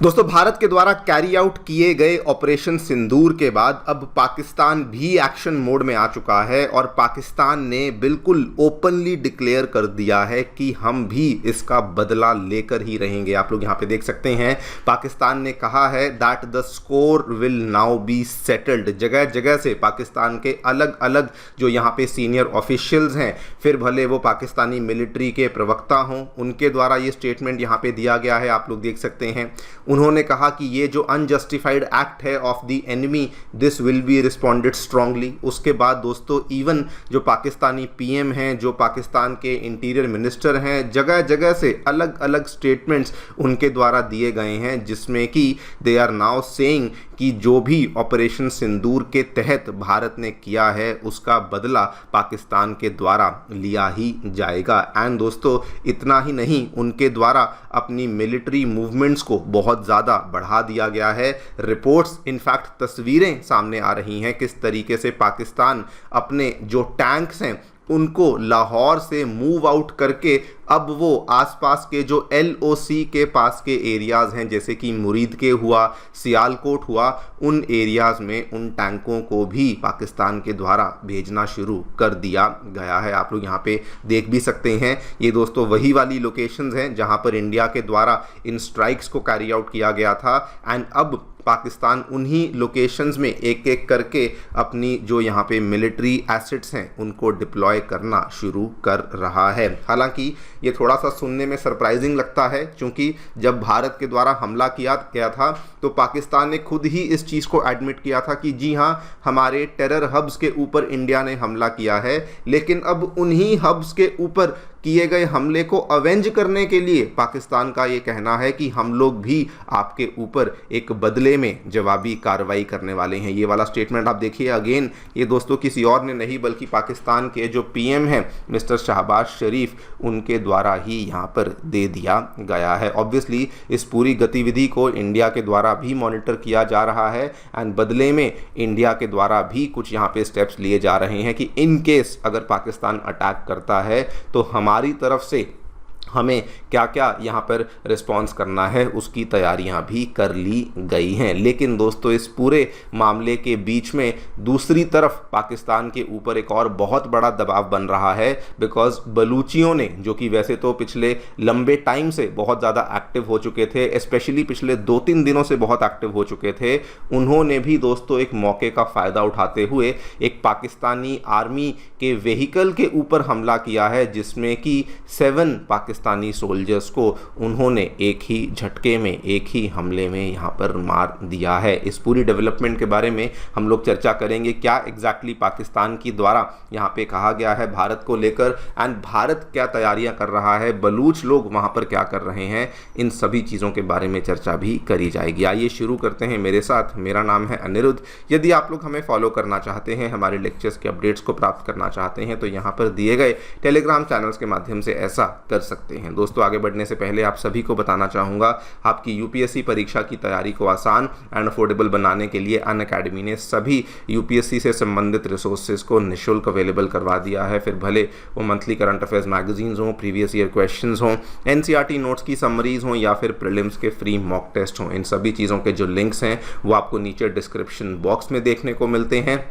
दोस्तों, भारत के द्वारा कैरी आउट किए गए ऑपरेशन सिंदूर के बाद अब पाकिस्तान भी एक्शन मोड में आ चुका है और पाकिस्तान ने बिल्कुल ओपनली डिक्लेयर कर दिया है कि हम भी इसका बदला लेकर ही रहेंगे। आप लोग यहाँ पे देख सकते हैं, पाकिस्तान ने कहा है that the score will now be settled. जगह जगह से पाकिस्तान के अलग अलग जो यहाँ पे सीनियर ऑफिशियल्स हैं, फिर भले वो पाकिस्तानी मिलिट्री के प्रवक्ता हों, उनके द्वारा ये स्टेटमेंट यहाँ पे दिया गया है। आप लोग देख सकते हैं, उन्होंने कहा कि ये जो अनजस्टिफाइड एक्ट है of the enemy, this will be responded strongly. उसके बाद दोस्तों, इवन जो पाकिस्तानी पीएम हैं, जो पाकिस्तान के इंटीरियर मिनिस्टर हैं, जगह जगह से अलग अलग स्टेटमेंट्स उनके द्वारा दिए गए हैं, जिसमें कि दे आर नाउ सेइंग कि जो भी ऑपरेशन सिंदूर के तहत भारत ने किया है उसका बदला पाकिस्तान के द्वारा लिया ही जाएगा। एंड दोस्तों, इतना ही नहीं, उनके द्वारा अपनी मिलिट्री मूवमेंट्स को बहुत ज़्यादा बढ़ा दिया गया है। रिपोर्ट्स, इनफैक्ट तस्वीरें सामने आ रही हैं किस तरीके से पाकिस्तान अपने जो टैंक्स हैं उनको लाहौर से मूव आउट करके अब वो आसपास के जो LOC के पास के एरियाज़ हैं, जैसे कि मुरीद के हुआ, सियालकोट हुआ, उन एरियाज़ में उन टैंकों को भी पाकिस्तान के द्वारा भेजना शुरू कर दिया गया है। आप लोग यहाँ पे देख भी सकते हैं, ये दोस्तों वही वाली लोकेशंस हैं जहाँ पर इंडिया के द्वारा इन स्ट्राइक्स को कैरी आउट किया गया था। एंड अब पाकिस्तान उन्हीं लोकेशंस में एक एक करके अपनी जो यहाँ पे मिलिट्री एसेट्स हैं उनको डिप्लॉय करना शुरू कर रहा है। हालांकि ये थोड़ा सा सुनने में सरप्राइजिंग लगता है, क्योंकि जब भारत के द्वारा हमला किया गया था तो पाकिस्तान ने खुद ही इस चीज़ को एडमिट किया था कि जी हाँ, हमारे टेरर हब्स के ऊपर इंडिया ने हमला किया है। लेकिन अब उन्हीं हब्स के ऊपर किए गए हमले को अवेंज करने के लिए पाकिस्तान का ये कहना है कि हम लोग भी आपके ऊपर एक बदले में जवाबी कार्रवाई करने वाले हैं। ये वाला स्टेटमेंट आप देखिए अगेन, ये दोस्तों किसी और ने नहीं बल्कि पाकिस्तान के जो पीएम हैं मिस्टर शहबाज शरीफ, उनके द्वारा ही यहाँ पर दे दिया गया है। ऑब्वियसली इस पूरी गतिविधि को इंडिया के द्वारा भी मॉनिटर किया जा रहा है एंड बदले में इंडिया के द्वारा भी कुछ यहाँ पे स्टेप्स लिए जा रहे हैं कि इन केस अगर पाकिस्तान अटैक करता है तो हमारी तरफ से हमें क्या क्या यहाँ पर रिस्पॉन्स करना है उसकी तैयारियाँ भी कर ली गई हैं। लेकिन दोस्तों, इस पूरे मामले के बीच में दूसरी तरफ पाकिस्तान के ऊपर एक और बहुत बड़ा दबाव बन रहा है, बिकॉज बलूचियों ने, जो कि वैसे तो पिछले लंबे टाइम से बहुत ज़्यादा एक्टिव हो चुके थे, स्पेशली पिछले 2-3 दिनों से बहुत एक्टिव हो चुके थे, उन्होंने भी दोस्तों एक मौके का फ़ायदा उठाते हुए एक पाकिस्तानी आर्मी के व्हीकल के ऊपर हमला किया है, जिसमें कि 7 पाकिस्तानी सोल्जर्स को उन्होंने एक ही झटके में, एक ही हमले में यहाँ पर मार दिया है। इस पूरी डेवलपमेंट के बारे में हम लोग चर्चा करेंगे, क्या एग्जैक्टली पाकिस्तान की द्वारा यहाँ पे कहा गया है भारत को लेकर, एंड भारत क्या तैयारियां कर रहा है, बलूच लोग वहाँ पर क्या कर रहे हैं, इन सभी चीज़ों के बारे में चर्चा भी करी जाएगी। आइए शुरू करते हैं मेरे साथ। मेरा नाम है अनिरुद्ध। यदि आप लोग हमें फॉलो करना चाहते हैं, हमारे लेक्चर्स के अपडेट्स को प्राप्त करना चाहते हैं, तो यहाँ पर दिए गए टेलीग्राम चैनल्स के माध्यम से ऐसा कर सकते हैं। दोस्तों, आगे बढ़ने से पहले आप सभी को बताना चाहूँगा, आपकी यूपीएससी परीक्षा की तैयारी को आसान एंड अफोर्डेबल बनाने के लिए अनअकैडमी ने सभी यूपीएससी से संबंधित रिसोर्सेज को निःशुल्क अवेलेबल करवा दिया है। फिर भले वो मंथली करंट अफेयर्स मैगजीन्स हों, प्रीवियस ईयर क्वेश्चंस हों, एनसीईआरटी नोट्स की समरीज हों, या फिर प्रीलिम्स के फ्री मॉक टेस्ट हों, इन सभी चीज़ों के जो लिंक्स हैं वो आपको नीचे डिस्क्रिप्शन बॉक्स में देखने को मिलते हैं।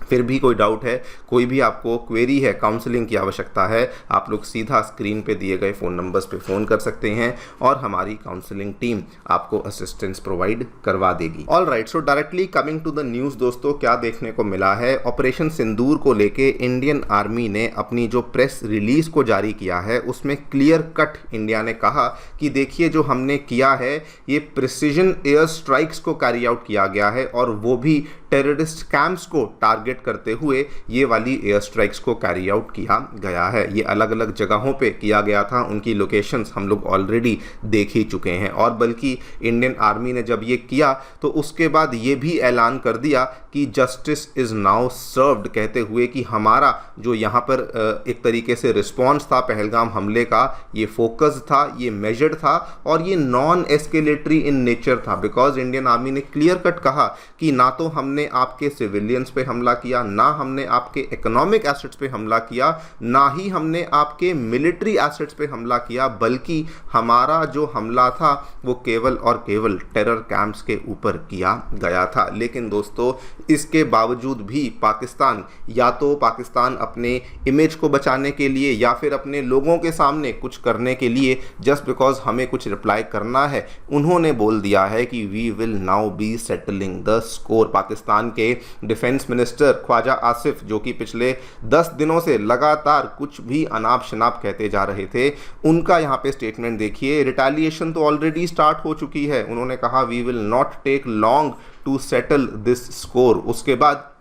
फिर भी कोई डाउट है, कोई भी आपको क्वेरी है, काउंसलिंग की आवश्यकता है, आप लोग सीधा स्क्रीन पे दिए गए फ़ोन नंबर्स पे फ़ोन कर सकते हैं और हमारी काउंसलिंग टीम आपको असिस्टेंस प्रोवाइड करवा देगी। All right, so directly coming to the news दोस्तों, क्या देखने को मिला है, ऑपरेशन सिंदूर को लेके इंडियन आर्मी ने अपनी जो प्रेस रिलीज़ को जारी किया है उसमें क्लियर कट इंडिया ने कहा कि देखिए, जो हमने किया है ये प्रिसीजन एयर स्ट्राइक्स को कैरी आउट किया गया है, और वो भी टेररिस्ट कैंप्स को टारगेट करते हुए ये वाली एयर स्ट्राइक्स को कैरी आउट किया गया है। ये अलग अलग जगहों पे किया गया था, उनकी लोकेशंस हम लोग ऑलरेडी देख ही चुके हैं। और बल्कि इंडियन आर्मी ने जब ये किया तो उसके बाद ये भी ऐलान कर दिया कि जस्टिस इज़ नाउ सर्व्ड, कहते हुए कि हमारा जो यहाँ पर एक तरीके से रिस्पॉन्स था पहलगाम हमले का, ये फोकस था, ये मेजर्ड था और ये नॉन एस्केलेटरी इन नेचर था। बिकॉज इंडियन आर्मी ने क्लियर कट कहा कि ना तो हमने आपके सिविलियंस पे हमला किया, ना हमने आपके इकोनॉमिक एसेट्स पे हमला किया, ना ही हमने आपके मिलिट्री एसेट्स पे हमला किया, बल्कि हमारा जो हमला था वो केवल और केवल टेरर कैंप्स के ऊपर किया गया था। लेकिन दोस्तों इसके बावजूद भी पाकिस्तान, या तो पाकिस्तान अपने इमेज को बचाने के लिए या फिर अपने लोगों के सामने कुछ करने के लिए, जस्ट बिकॉज हमें कुछ रिप्लाई करना है, उन्होंने बोल दिया है कि we will now be settling the score. Pakistan के डिफेंस मिनिस्टर ख्वाजा आसिफ, जो कि पिछले 10 दिनों से लगातार कुछ भी अनाप शनाप कहते जा रहे थे, उनका यहाँ पे स्टेटमेंट देखिए। रिटेलिएशन तो ऑलरेडी स्टार्ट हो चुकी है। उन्होंने कहा we will not take long to settle this score. उसके बाद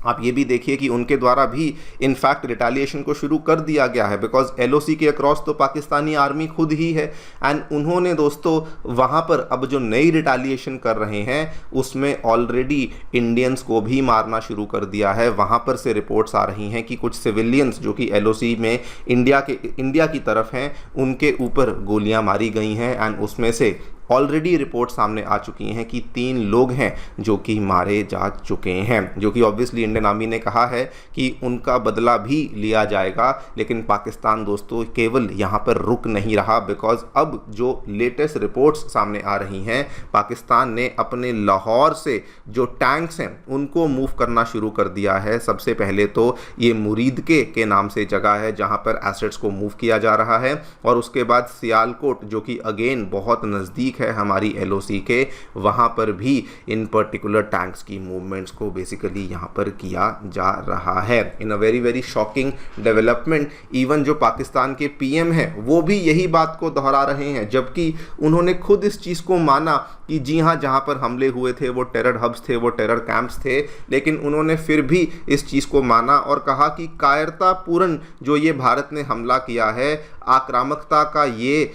आप ये भी देखिए कि उनके द्वारा भी इनफैक्ट रिटेलिएशन को शुरू कर दिया गया है, बिकॉज एलओसी के अक्रॉस तो पाकिस्तानी आर्मी खुद ही है। एंड उन्होंने दोस्तों वहाँ पर अब जो नई रिटेलिएशन कर रहे हैं उसमें ऑलरेडी इंडियंस को भी मारना शुरू कर दिया है। वहाँ पर से रिपोर्ट्स आ रही हैं कि कुछ सिविलियंस जो कि एलओसी में इंडिया की तरफ हैं, उनके ऊपर गोलियाँ मारी गई हैं। एंड उसमें से ऑलरेडी रिपोर्ट सामने आ चुकी हैं कि 3 लोग हैं जो कि मारे जा चुके हैं, जो कि ऑब्वियसली इंडियन आर्मी ने कहा है कि उनका बदला भी लिया जाएगा। लेकिन पाकिस्तान दोस्तों केवल यहाँ पर रुक नहीं रहा, बिकॉज अब जो लेटेस्ट रिपोर्ट्स सामने आ रही हैं, पाकिस्तान ने अपने लाहौर से जो टैंक्स हैं उनको मूव करना शुरू कर दिया है। सबसे पहले तो ये मुरीदके के नाम से जगह है जहाँ पर एसेट्स को मूव किया जा रहा है, और उसके बाद सियालकोट जो कि अगेन बहुत नज़दीक है हमारी एलओसी के, वहां पर भी इन पर्टिकुलर टैंक्स की मूवमेंट्स को बेसिकली यहां पर किया जा रहा है। In a very very shocking development, even जो पाकिस्तान के पीएम हैं वो भी यही बात को दोहरा रहे हैं, जबकि उन्होंने खुद इस चीज़ को माना कि जी हाँ, जहां पर हमले हुए थे वो टेरर हब्स थे, वो टेरर कैंप्स थे, लेकिन उन्होंने फिर भी इस चीज़ को माना और कहा कि कायरतापूर्ण जो ये भारत ने हमला किया है, आक्रामकता का ये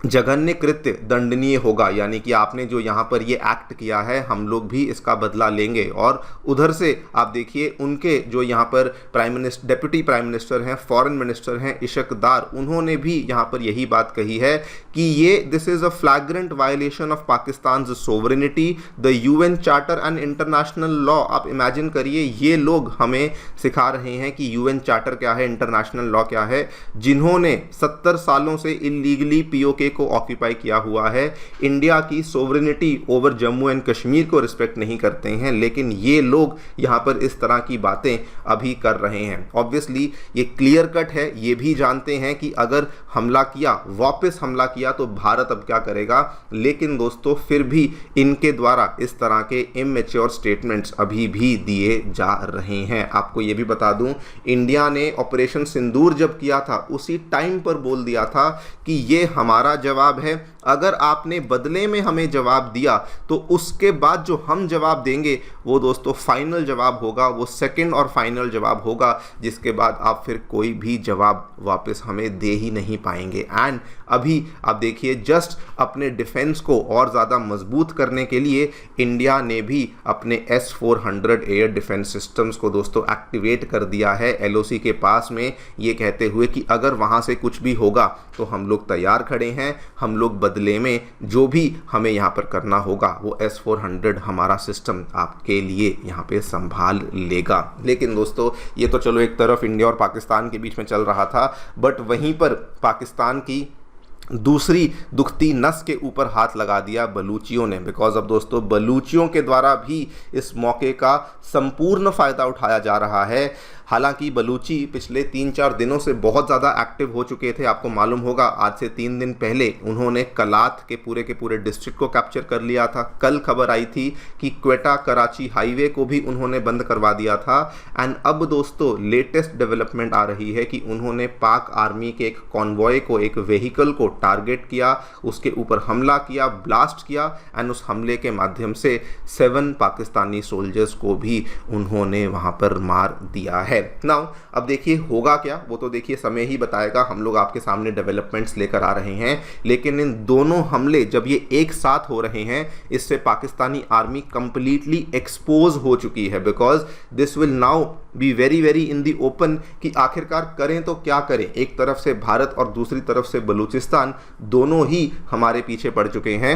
जघन्य कृत्य दंडनीय होगा। यानी कि आपने जो यहाँ पर ये एक्ट किया है, हम लोग भी इसका बदला लेंगे। और उधर से आप देखिए उनके जो यहाँ पर डेप्यूटी प्राइम मिनिस्टर हैं, फॉरेन मिनिस्टर हैं इशक दार, उन्होंने भी यहाँ पर यही बात कही है कि ये this is a फ्लैग्रेंट violation of Pakistan sovereignty, the UN charter and international law. आप इमेजिन करिए, ये लोग हमें सिखा रहे हैं कि यूएन चार्टर क्या है, इंटरनेशनल लॉ क्या है, जिन्होंने 70 सालों से इलीगली पीओके को ऑक्यूपाई किया हुआ है, इंडिया की sovereignty over Jammu and Kashmir को रिस्पेक्ट नहीं करते हैं, लेकिन ये लोग यहाँ पर इस तरह की बातें अभी कर रहे हैं। ऑब्वियसली ये क्लियर कट है, ये भी जानते हैं कि अगर हमला किया, वापस हमला किया तो भारत अब क्या करेगा। लेकिन दोस्तों फिर भी इनके द्वारा इस तरह के इमैच्योर स्टेटमेंट्स अभी भी दिए जा रहे हैं। आपको ये भी बता दूं, इंडिया ने ऑपरेशन सिंदूर जब किया था उसी टाइम पर बोल दिया था कि ये हमारा जवाब है, अगर आपने बदले में हमें जवाब दिया तो उसके बाद जो हम जवाब देंगे वो दोस्तों फाइनल जवाब होगा, वो सेकंड और फाइनल जवाब होगा, जिसके बाद आप फिर कोई भी जवाब वापस हमें दे ही नहीं पाएंगे। एंड अभी आप देखिए, जस्ट अपने डिफेंस को और ज़्यादा मजबूत करने के लिए इंडिया ने भी अपने S-400 एयर डिफेंस सिस्टम्स को दोस्तों एक्टिवेट कर दिया है एलओसी के पास में, ये कहते हुए कि अगर वहाँ से कुछ भी होगा तो हम लोग तैयार खड़े हैं, हम लोग बदले में जो भी हमें यहाँ पर करना होगा वो S-400 हमारा सिस्टम आपके लिए यहाँ पे संभाल लेगा। लेकिन दोस्तों ये तो चलो एक तरफ इंडिया और पाकिस्तान के बीच में चल रहा था, बट वहीं पर पाकिस्तान की दूसरी दुखती नस के ऊपर हाथ लगा दिया बलूचियों ने, बिकॉज अब दोस्तों बलूचियों के द्वारा भी इस मौके का संपूर्ण फ़ायदा उठाया जा रहा है। हालांकि बलूची पिछले 3-4 दिनों से बहुत ज़्यादा एक्टिव हो चुके थे। आपको मालूम होगा, आज से 3 दिन पहले उन्होंने कलात के पूरे डिस्ट्रिक्ट को कैप्चर कर लिया था। कल खबर आई थी कि क्वेटा कराची हाईवे को भी उन्होंने बंद करवा दिया था। एंड अब दोस्तों लेटेस्ट डेवलपमेंट आ रही है कि उन्होंने पाक आर्मी के एक कॉन्वॉय को, एक व्हीकल को टारगेट किया, उसके ऊपर हमला किया, ब्लास्ट किया, एंड उस हमले के माध्यम से 7 पाकिस्तानी सोल्जर्स को भी उन्होंने वहाँ पर मार दिया है। नाउ अब देखिए होगा क्या, वो तो देखिए समय ही बताएगा। हम लोग आपके सामने डेवलपमेंट्स लेकर आ रहे हैं, लेकिन इन दोनों हमले जब ये एक साथ हो रहे हैं, इससे पाकिस्तानी आर्मी कंप्लीटली एक्सपोज हो चुकी है, because this will now be very in the open कि आखिरकार करें तो क्या करें। एक तरफ से भारत और दूसरी तरफ से बलूचिस्तान, दोनों ही हमारे पीछे पड़ चुके हैं।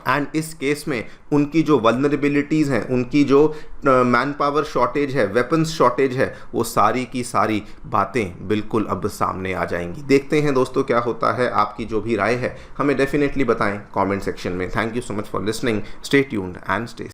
एंड इस केस में उनकी जो वल्नरेबिलिटीज़ हैं, उनकी जो मैन पावर शॉर्टेज है, वेपन्स शॉर्टेज है, वो सारी की सारी बातें बिल्कुल अब सामने आ जाएंगी। देखते हैं दोस्तों क्या होता है। आपकी जो भी राय है हमें डेफिनेटली बताएं कमेंट सेक्शन में। Thank you so much for listening. Stay tuned and stay